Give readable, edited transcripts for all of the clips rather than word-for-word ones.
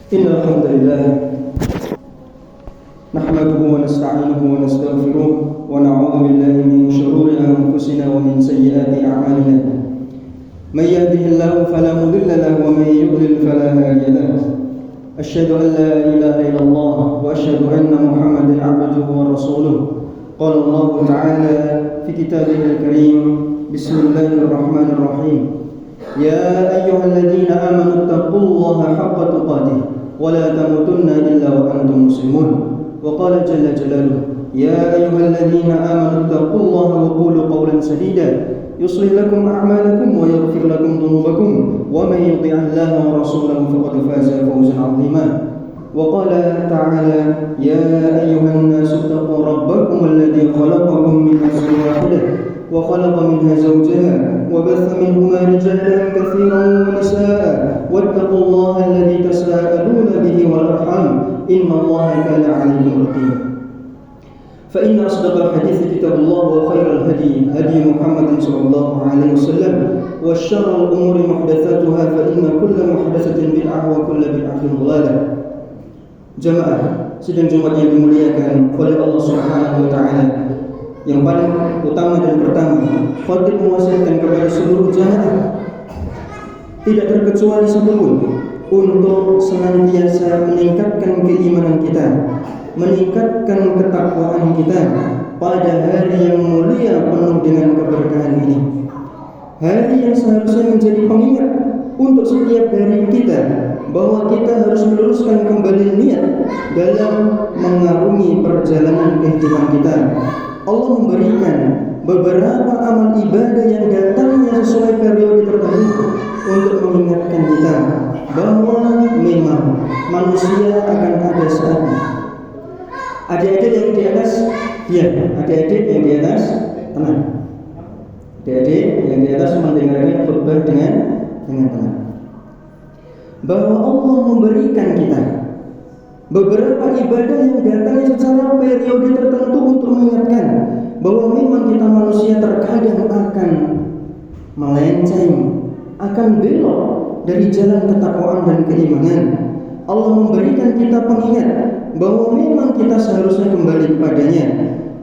إن الحمد لله نحمده ونستعينه ونستغفره ونعوذ بالله من شرور أنفسنا ومن سيئات أعمالنا من يهده الله فلا مضل له ومن يضلل فلا هادي له أشهد أن لا إله إلا الله وأشهد أن محمدا عبده ورسوله قال الله تعالى في كتابه الكريم بسم الله الرحمن الرحيم يا أيها الذين آمنوا اتقوا الله حق تقاته ولا تموتن إلا وأنتم مسلمون وقال جل جلاله يا أيها الذين آمنوا اتقوا الله وقولوا قولا سديدا يصلح لكم أعمالكم ويغفر لكم ذنوبكم ومن يطع الله ورسوله فقد فاز فوزا عظيما وقال تعالى يا أيها الناس اتقوا ربكم الذي خلقكم من نفس واحدة وخلق منها زوجها وبث منهما رجالا كثيرا ونساء واتقوا الله الذي تساءلون به والأرحام إن الله كان عليكم رقيبا فإن أصدق الحديث كتاب الله وخير الهدي هدي محمد صلى الله عليه وسلم وشر الأمور محدثاتها فإن كل محدثة بدعة وكل بدعة ضلالة. Jamaah sidang Jumat yang dimuliakan oleh Allah Subhanahu wa taala. Yang paling utama dan pertama, khatib mewasiatkan kepada seluruh jamaah tidak terkecuali satupun untuk senantiasa meningkatkan keimanan kita, meningkatkan ketakwaan kita pada hari yang mulia penuh dengan keberkahan ini. Hari yang seharusnya menjadi pengingat untuk setiap dari kita bahwa kita harus meluruskan kembali niat dalam mengarungi perjalanan kehidupan kita. Allah memberikan beberapa amal ibadah yang datangnya sesuai periode tertentu untuk mengingatkan kita bahwa memang manusia akan ada saatnya. Adik-adik yang di atas diam, adik-adik yang di atas tenang. Adik-adik yang di atas mendengarkan khutbah dengan tenang. Bahwa Allah memberikan kita beberapa ibadah yang datang secara periode tertentu untuk mengingatkan bahwa memang kita manusia terkadang akan melenceng, akan belok dari jalan ketakwaan dan keimanan. Allah memberikan kita pengingat bahwa memang kita seharusnya kembali kepadanya.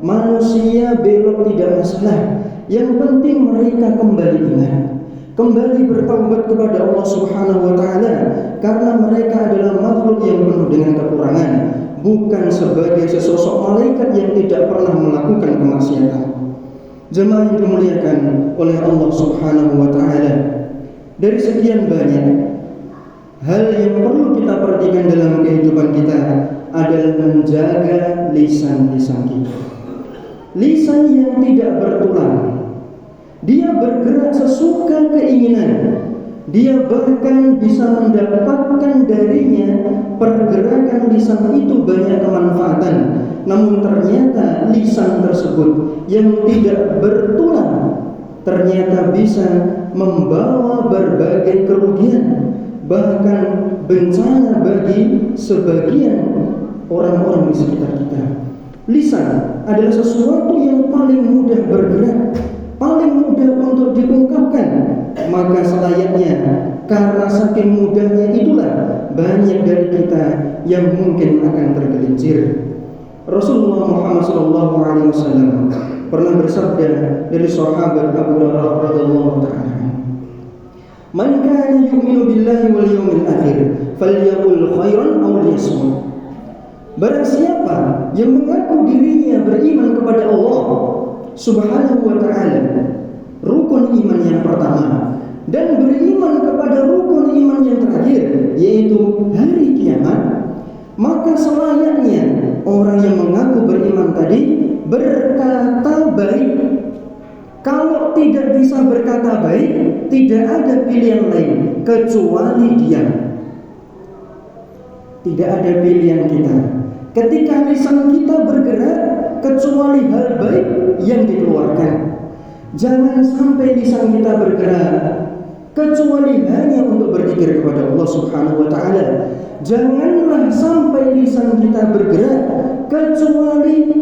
Manusia belok tidak masalah, yang penting mereka kembali ingat, kembali bertaubat kepada Allah Subhanahu wa taala, karena mereka adalah makhluk yang penuh dengan kekurangan, bukan sebagai sesosok malaikat yang tidak pernah melakukan kemaksiatan. Jemaah yang dimuliakan oleh Allah Subhanahu wa taala, dari sekian banyak hal yang perlu kita perhatikan dalam kehidupan kita adalah menjaga lisan-lisan kita. Lisan yang tidak bertulang, dia bergerak sesuka keinginan. Dia bahkan bisa mendapatkan darinya pergerakan lisan itu banyak kemanfaatan. Namun ternyata lisan tersebut yang tidak bertulang ternyata bisa membawa berbagai kerugian, bahkan bencana bagi sebagian orang-orang di sekitar kita. Lisan adalah sesuatu yang paling mudah bergerak, paling mudah untuk diungkapkan. Maka selayaknya, karena saking mudahnya itulah banyak dari kita yang mungkin akan tergelincir. Rasulullah Muhammad SAW pernah bersabda dari sahabat Abu Hurairah radhiyallahu ta'ala, "Man kana yu'minu billahi wal yawmil akhir falyaqul khairan aw liyasmut." Barang siapa yang mengaku dirinya beriman kepada Allah Subhanahu wa ta'ala, rukun iman yang pertama, dan beriman kepada rukun iman yang terakhir, yaitu hari kiamat, maka selayaknya orang yang mengaku beriman tadi berkata baik. Kalau tidak bisa berkata baik, tidak ada pilihan lain kecuali diam. Tidak ada pilihan kita ketika lisan kita bergerak kecuali hal baik yang dikeluarkan. Jangan sampai lisan kita bergerak kecuali hanya untuk berzikir kepada Allah Subhanahu wa taala. Janganlah sampai lisan kita bergerak kecuali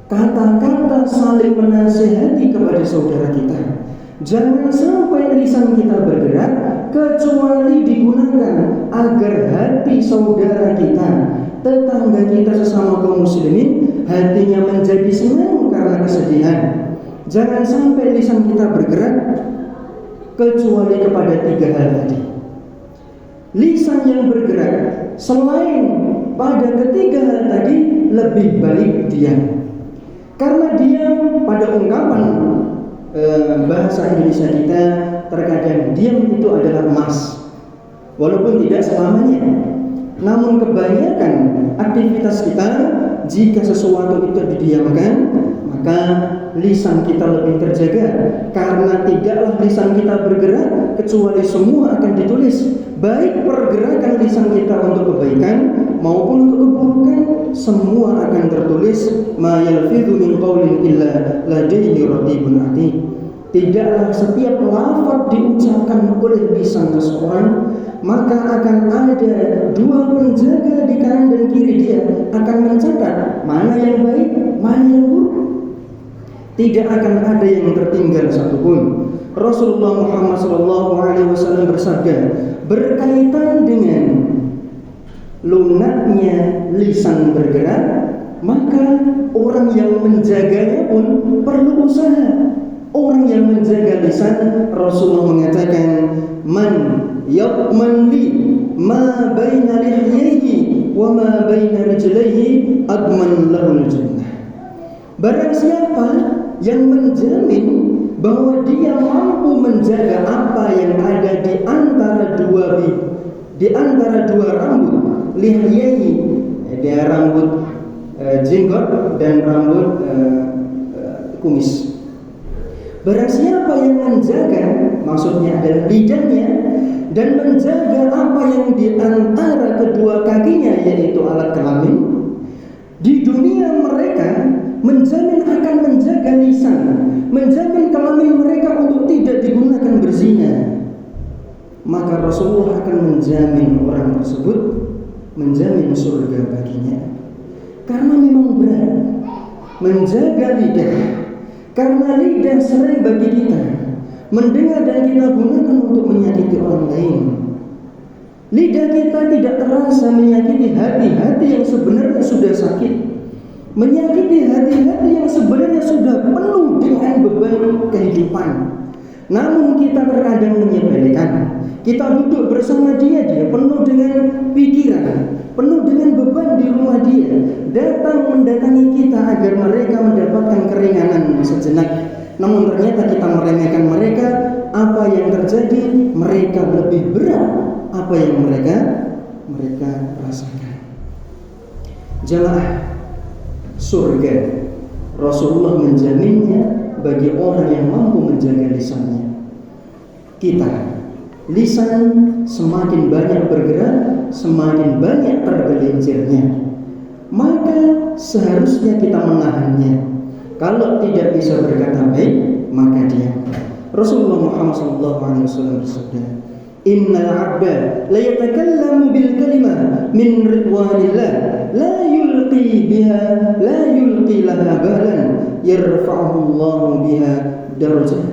kata-kata saling menasihati kepada saudara kita. Jangan sampai lisan kita bergerak kecuali digunakan agar hati saudara kita, tetangga kita sesama kaum muslimin, hatinya menjadi senang karena kesedihan. Jangan sampai lisan kita bergerak kecuali kepada 3 hal tadi. Lisan yang bergerak selain pada ketiga hal tadi, lebih baik diam. Karena diam pada ungkapan bahasa Indonesia kita, terkadang diam itu adalah emas, walaupun tidak selamanya. Namun kebanyakan aktivitas kita, jika sesuatu itu didiamkan, maka lisan kita lebih terjaga. Karena tidaklah lisan kita bergerak kecuali semua akan ditulis, baik pergerakan lisan kita untuk kebaikan maupun untuk keburukan, semua akan tertulis. Ma yalfidhu min qawlin illa ladayhi raqibun atid. Tidaklah setiap lafaz diucapkan oleh lisan seseorang, maka akan ada 2 penjaga di kanan dan kiri dia, akan mencatat mana yang baik, mana yang buruk. Tidak akan ada yang tertinggal satupun. Rasulullah Muhammad SAW bersabda, berkaitan dengan lunaknya lisan bergerak, maka orang yang menjaganya pun perlu usaha. Orang yang menjaga lisan, Rasulullah mengatakan, man yatman li ma baina lihyaihi wa ma baina rijlaihi adman lahul jannah. Barang siapa yang menjamin bahwa dia mampu menjaga apa yang ada di antara dua rambut, lihyaihi, dia rambut jenggot dan rambut kumis. Barang siapa yang menjaga, maksudnya adalah lidahnya, dan menjaga apa yang di antara kedua kakinya, yaitu alat kelamin, di dunia mereka menjamin akan menjaga lisan, menjamin kelamin mereka untuk tidak digunakan berzina, maka Rasulullah akan menjamin orang tersebut, menjamin surga baginya. Karena memang berat menjaga lidah, karena lidah sering bagi kita mendengar dan kita gunakan untuk menyakiti orang lain. Lidah kita tidak terasa menyakiti hati-hati yang sebenarnya sudah sakit, menyakiti hati-hati yang sebenarnya sudah penuh dengan beban kehidupan. Namun kita terkadang menyepelekan. Kita duduk bersama dia penuh dengan pikiran, penuh dengan beban di rumah dia, datang mendatangi kita agar mereka mendapatkan keringanan sejenak. Namun ternyata kita meremehkan mereka. Apa yang terjadi? Mereka lebih berat apa yang mereka rasakan. Jemaah, surga Rasulullah menjaminnya bagi orang yang mampu menjaga lisannya. Kita, lisan semakin banyak bergerak, semakin banyak tergelincirnya, maka seharusnya kita menahannya. Kalau tidak bisa berkata baik, maka diam. Rasulullah Muhammad SAW bersabda, innal 'abda la yatakallamu bil kalimah min ridwanillah la yulqi laha balan yarfa'uhu Allah biha darajah.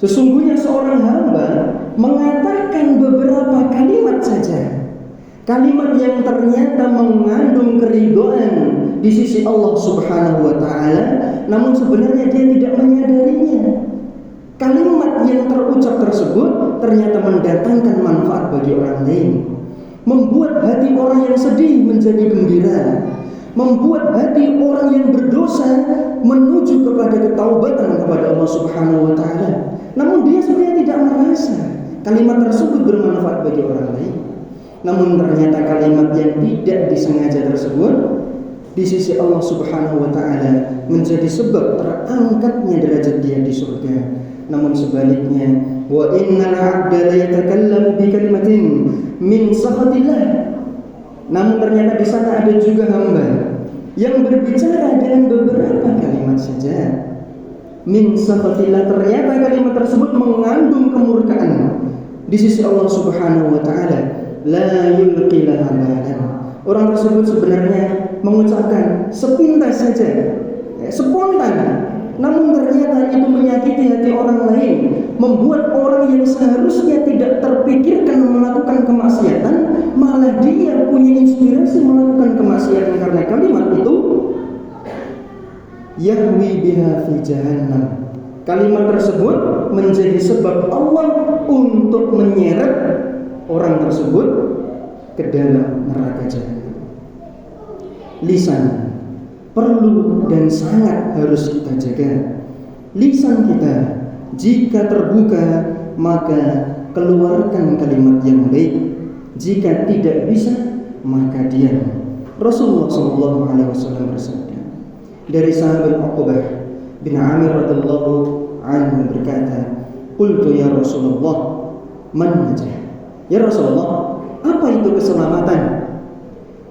Sesungguhnya seorang hamba mengatakan beberapa kalimat saja, kalimat yang ternyata mengandung keridhaan di sisi Allah Subhanahu wa taala, namun sebenarnya dia tidak menyadarinya. Kalimat yang terucap tersebut ternyata mendatangkan manfaat bagi orang lain, membuat hati orang yang sedih menjadi gembira, membuat hati orang yang berdosa menuju kepada ketaubatan kepada Allah Subhanahu wa taala. Namun dia sebenarnya tidak merasa kalimat tersebut bermanfaat bagi orang lain. Namun ternyata kalimat yang tidak disengaja tersebut di sisi Allah Subhanahu wa taala menjadi sebab terangkatnya derajat dia di surga. Namun sebaliknya, wa innal 'abda la yatakallamu bi kalimatin min sakhatillah. Namun ternyata di sana ada juga hamba yang berbicara dengan beberapa kalimat saja. Min sakhatillah, ternyata kalimat tersebut mengandung kemurkaan di sisi Allah Subhanahu wa taala. La yulqi laha balan. Orang tersebut sebenarnya mengucapkan sepintas saja, spontan, namun ternyata itu menyakiti hati orang lain, membuat orang yang seharusnya tidak terpikirkan melakukan kemaksiatan, malah dia punya inspirasi melakukan kemaksiatan karena kalimat itu, yahwi biha fi jahannam. Kalimat tersebut menjadi sebab Allah untuk menyeret orang tersebut ke dalam neraka jahanam. Lisan perlu dan sangat harus kita jaga. Lisan kita jika terbuka maka keluarkan kalimat yang baik, jika tidak bisa maka diam. Rasulullah SAW bersabda dari sahabat Uqbah bin Amir radhiyallahu anhu berkata, "Qultu ya Rasulullah, man najah?" Ya Rasulullah, apa itu keselamatan?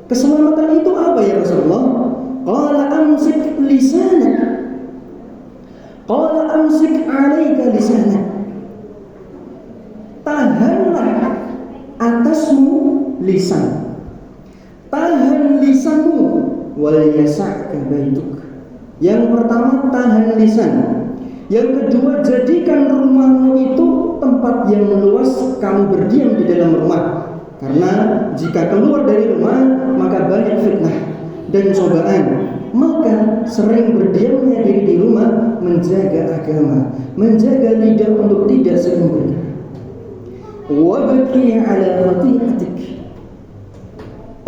Keselamatan itu apa ya Rasulullah? Qala amsik lisanak. Qala amsik 'alaika lisanak. Tahanlah atasmu lisan. Tahan lisanmu wal yasa'ka baituk. Yang pertama, tahan lisan. Yang kedua, jadikan rumahmu itu tempat yang luas kamu berdiam di dalam rumah. Karena jika keluar dari rumah maka banyak fitnah dan cobaan. Maka sering berdiamnya diri di rumah, menjaga agama, menjaga lidah untuk tidak sering berdoa. Wabki ala khati'atik.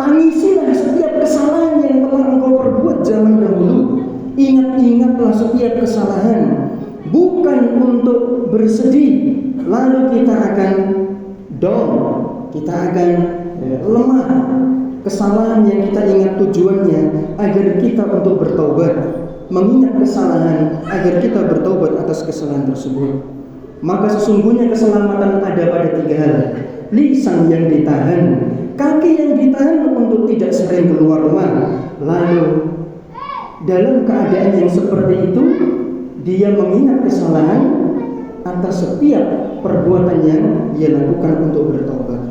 Tangisilah setiap kesalahan yang telah engkau perbuat zaman dahulu. Ingat-ingatlah setiap kesalahan, bukan untuk bersedih lalu kita akan down, kita akan lemah. Kesalahan yang kita ingat tujuannya agar kita untuk bertaubat, mengingat kesalahan agar kita bertaubat atas kesalahan tersebut. Maka sesungguhnya keselamatan ada pada 3 hal. Lisan yang ditahan, kaki yang ditahan untuk tidak sering keluar rumah. Lalu dalam keadaan yang seperti itu, dia mengingat kesalahan atas setiap perbuatan yang dia lakukan untuk bertobat.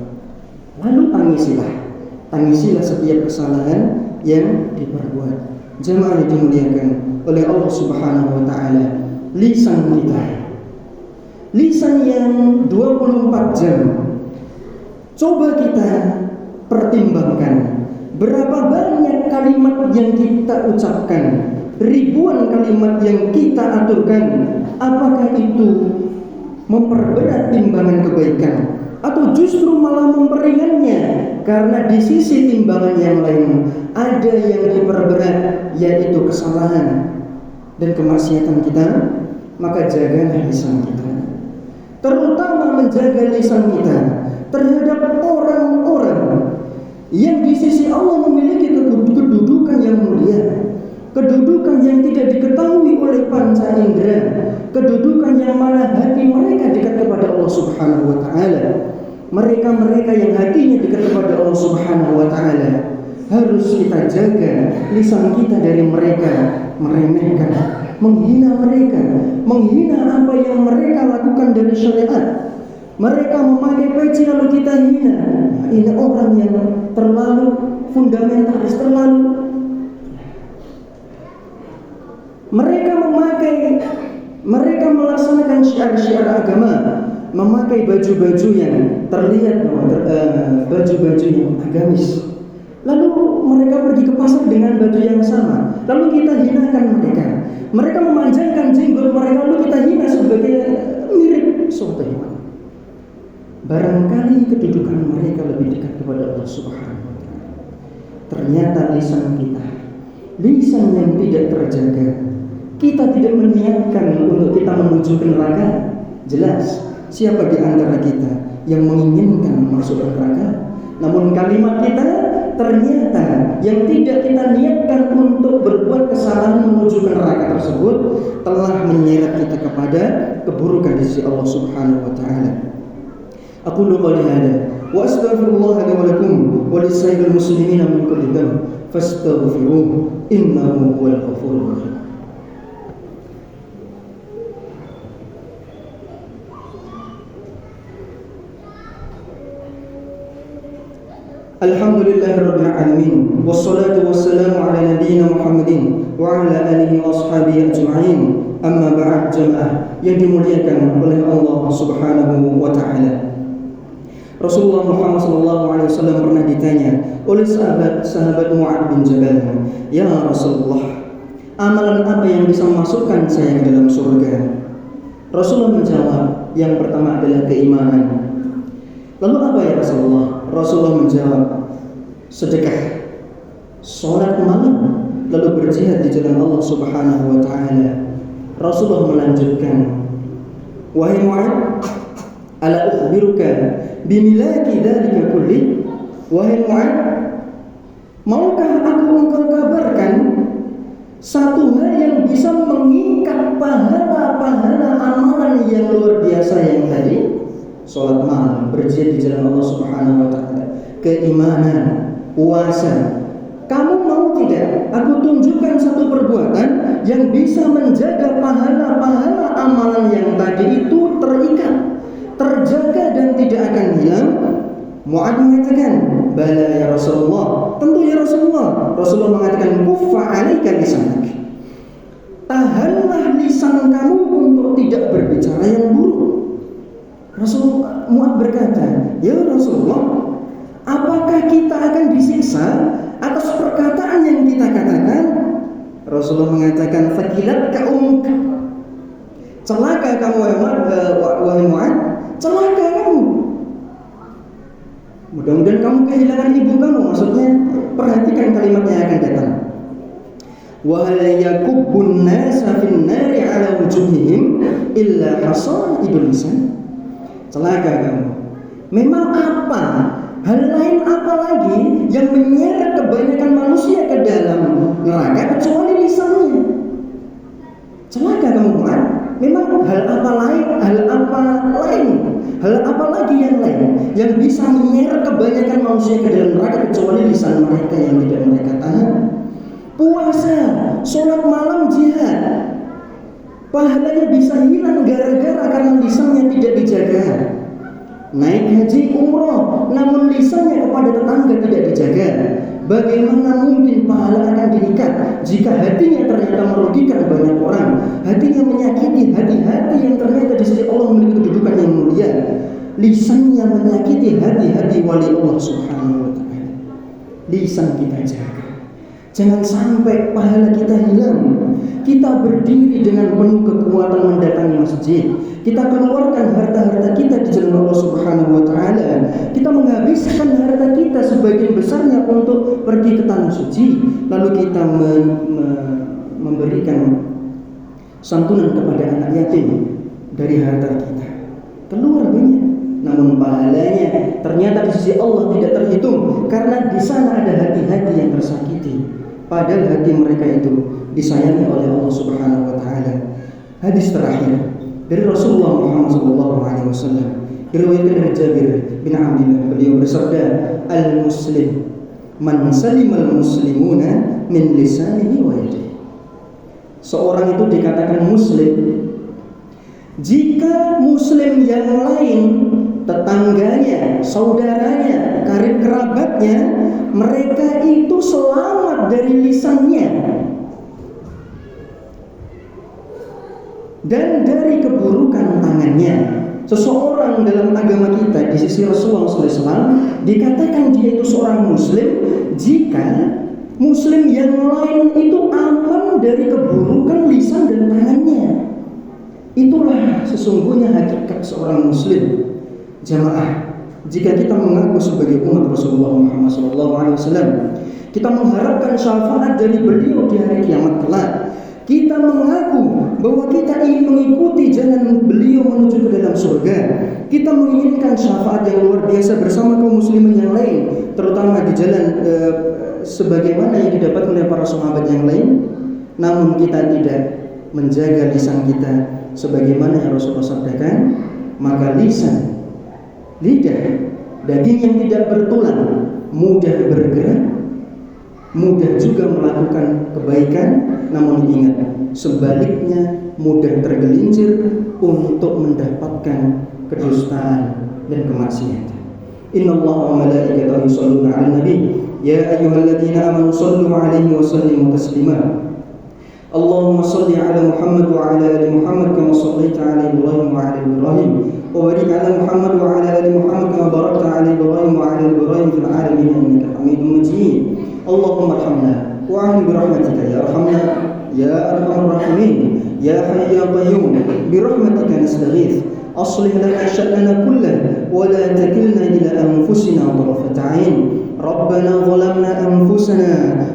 Lalu tangisilah setiap kesalahan yang diperbuat. Jemaah yang dimuliakan oleh Allah Subhanahu wa taala, lisan kita, lisan yang 24 jam. Coba kita pertimbangkan berapa banyak kalimat yang kita ucapkan, ribuan kalimat yang kita aturkan. Apakah itu memperberat timbangan kebaikan atau justru malah memperingannya? Karena di sisi timbangan yang lain ada yang diperberat, yaitu kesalahan dan kemaksiatan kita. Maka jagalah lisan kita, terutama menjaga lisan kita terhadap orang-orang yang di sisi Allah memiliki kedudukan yang mulia, kedudukan yang tidak diketahui oleh panca indera, kedudukan yang mana hati mereka dekat kepada Allah Subhanahu wa taala. Mereka-mereka yang hatinya dekat kepada Allah Subhanahu wa taala, harus kita jaga lisan kita dari mereka meremehkan, menghina mereka, menghina apa yang mereka lakukan dari syariat. Mereka memakai peci lalu kita hina. Ini orang yang terlalu fundamentalis, terlalu. Mereka melaksanakan syiar-syiar agama, memakai baju-baju yang terlihat baju-baju yang agamis. Lalu mereka pergi ke pasar dengan baju yang sama, lalu kita hinakan mereka. Mereka memanjangkan jenggot mereka, lalu kita hina sebagai mirip suatu hewan. Barangkali kedudukan mereka lebih dekat kepada Allah Subhanahu wa taala. Ternyata lisan kita, lisan yang tidak terjaga. Kita tidak meniatkan untuk kita menuju ke neraka. Jelas, siapa di antara kita yang menginginkan masuk ke neraka? Namun kalimat kita ternyata yang tidak kita niatkan untuk berbuat kesalahan menuju ke neraka tersebut telah menyeret kita kepada keburukan di sisi Allah Subhanahu wa taala. Aqulu qouli hadza wa astaghfirullah li wa lakum wa lisa'iril muslimin min kulli dhanb fastaghfiruhu innahu huwal ghafurur rahim. Alhamdulillahirabbil alamin wassalatu wassalamu ala nabiyyina Muhammadin wa ala alihi wa ashabihi ajma'in. Amma ba'd, jamaah yang dimuliakan oleh Allah Subhanahu wa taala. Rasulullah Muhammad SAW pernah ditanya oleh sahabat Mu'ad bin Jabal, "Ya Rasulullah, amalan apa yang bisa memasukkan saya ke dalam surga?" Rasulullah menjawab, "Yang pertama adalah keimanan." "Lalu apa ya Rasulullah?" Rasulullah menjawab, "Sedekah, sholat malam, lalu berjihad di jalan Allah Subhanahu wa taala." Rasulullah melanjutkan, "Wahai Mu'ad, ala ukhbiruka bimilaki dzalika kulli?" Wahai Mu'ad, maukah aku engkau kabarkan satu hal yang bisa mengikat pahala-pahala amalan yang luar biasa yang tadi? Sholat malam, berjihad di jalan Allah Subhanahu wa taala, keimanan, puasa. Kamu mau tidak aku tunjukkan satu perbuatan yang bisa menjaga pahala-pahala amalan yang tadi itu terikat, terjaga dan tidak akan hilang? Mu'ad mengatakan, "Bala ya Rasulullah." Tentu ya Rasulullah. Rasulullah mengatakan, "Kuffa 'alaika lisanak." Tahanlah lisan kamu untuk tidak berbicara yang buruk. Rasulullah Mu'ad berkata, "Ya Rasulullah, apakah kita akan disiksa atas perkataan yang kita katakan?" Rasulullah mengatakan, "Fakilat ka'umuk." Celaka kamu wahai Mu'ad, celaka kamu. Mudah-mudahan kamu kehilangan ibu kamu. Maksudnya, perhatikan kalimat yang akan datang. "Wa hal yakubbun nasa fin nari 'ala wujuhihim illa hasaidul lisan." Celaka kamu. Memang apa? Hal lain apa lagi yang menyeret kebanyakan manusia ke dalam neraka kecuali lisannya? Celaka kamu Mu'ad. Memang hal apa lagi yang lain yang bisa menyeret kebanyakan manusia ke dalam neraka kecuali lisan mereka yang tidak mereka tahan? Puasa, sholat malam, jihad, pahalanya bisa hilang gara-gara karena lisannya tidak dijaga. Naik haji umroh, namun lisannya kepada tetangga tidak dijaga. Bagaimana mungkin pahala akan diikat jika hatinya ternyata merugikan banyak orang, hatinya menyakiti hati-hati yang ternyata di sisi Allah memiliki kedudukan yang mulia, lisannya menyakiti hati-hati wali Allah Subhanahu wa taala. Lisan kita jaga. Jangan sampai pahala kita hilang. Kita berdiri dengan penuh kekuatan mendatangi masjid. Kita keluarkan harta-harta kita di jalan Allah Subhanahu wa taala. Kita menghabiskan harta kita sebagian besarnya untuk pergi ke tanah suci. Lalu kita memberikan santunan kepada anak yatim dari harta kita. Keluar banyak. Namun pahalanya ternyata di sisi Allah tidak terhitung karena di sana ada hati-hati yang tersakiti. Padahal hati mereka itu disayangi oleh Allah Subhanahu wa taala. Hadis terakhir dari Rasulullah Muhammad SAW diriwayatkan dari Jabir bin Abdullah, beliau bersabda, "Al-muslim man salimal muslimuna min lisanihi wa yadihi." Seorang itu dikatakan muslim jika muslim yang lain, tetangganya, saudaranya, karib kerabatnya, mereka itu selamat dari lisannya dan dari keburukan tangannya. Seseorang dalam agama kita di sisi Rasulullah SAW dikatakan dia itu seorang muslim jika muslim yang lain itu aman dari keburukan lisan dan tangannya. Itulah sesungguhnya hakikat seorang muslim. Jamaah, jika kita mengaku sebagai umat Rasulullah Muhammad SAW, kita mengharapkan syafaat dari beliau di hari kiamat kelak. Kita mengaku bahwa kita ingin mengikuti jalan beliau menuju ke dalam surga. Kita menginginkan syafaat yang luar biasa bersama kaum muslimin yang lain, terutama di jalan sebagaimana yang didapatkan oleh para sahabat yang lain. Namun kita tidak menjaga lisan kita sebagaimana yang Rasulullah sabdakan, maka lidah, daging yang tidak bertulang, mudah bergerak, mudah juga melakukan kebaikan, namun ingat, sebaliknya mudah tergelincir untuk mendapatkan kedustaan dan kemaksiatan. Innallaha wa malaikatahu yusholluna 'alan nabi ya ayyuhalladzina amanu shallu 'alaihi wa sallimu taslima. اللهم صل على محمد وعلى آل محمد كما صليت على إبراهيم وعلى آل إبراهيم وبارك على محمد وعلى آل محمد كما باركت على إبراهيم وعلى آل إبراهيم في العالمين إنك حميد مجيد. اللهم ارحمنا وأعن برحمتك يا أرحمنا يا أرحم الراحمين يا حي يا قيوم برحمتك نستغيث أصلح لنا شأننا كله ولا تكلنا إلى أنفسنا طرفة عين. ربنا ظلمنا أنفسنا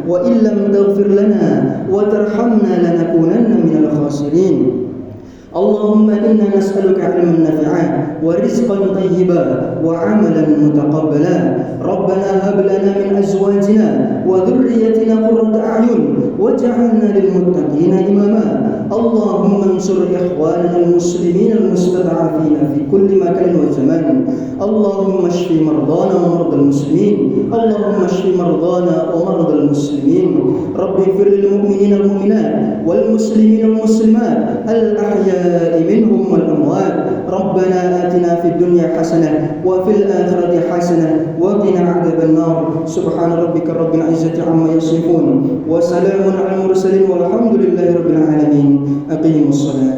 وإن لم تغفر لنا وترحمنا لنكونن من الخاسرين. اللهم إنا نسألك علما نافعا ورزقا طيبا وعملا متقبلا. ربنا هب لنا من أزواجنا وذريتنا قرة أعين واجعلنا للمتقين إماما. اللهم انصر إخواننا المسلمين المستضعفين في كل مكان وزمان. اللهم اشف مرضانا ومرضى المسلمين. اللهم اشف مرضانا ومرضى المسلمين. رب اغفر للمؤمنين والمؤمنات والمسلمين والمسلمات الأحياء منهم والأموات. ربنا آتنا في الدنيا حسنة وفي الآخرة حسنة وقنا عذاب النار. سبحان ربك رب العزة عما يصفون وسلام على المرسلين والحمد لله رب العالمين. أقيموا الصلاة.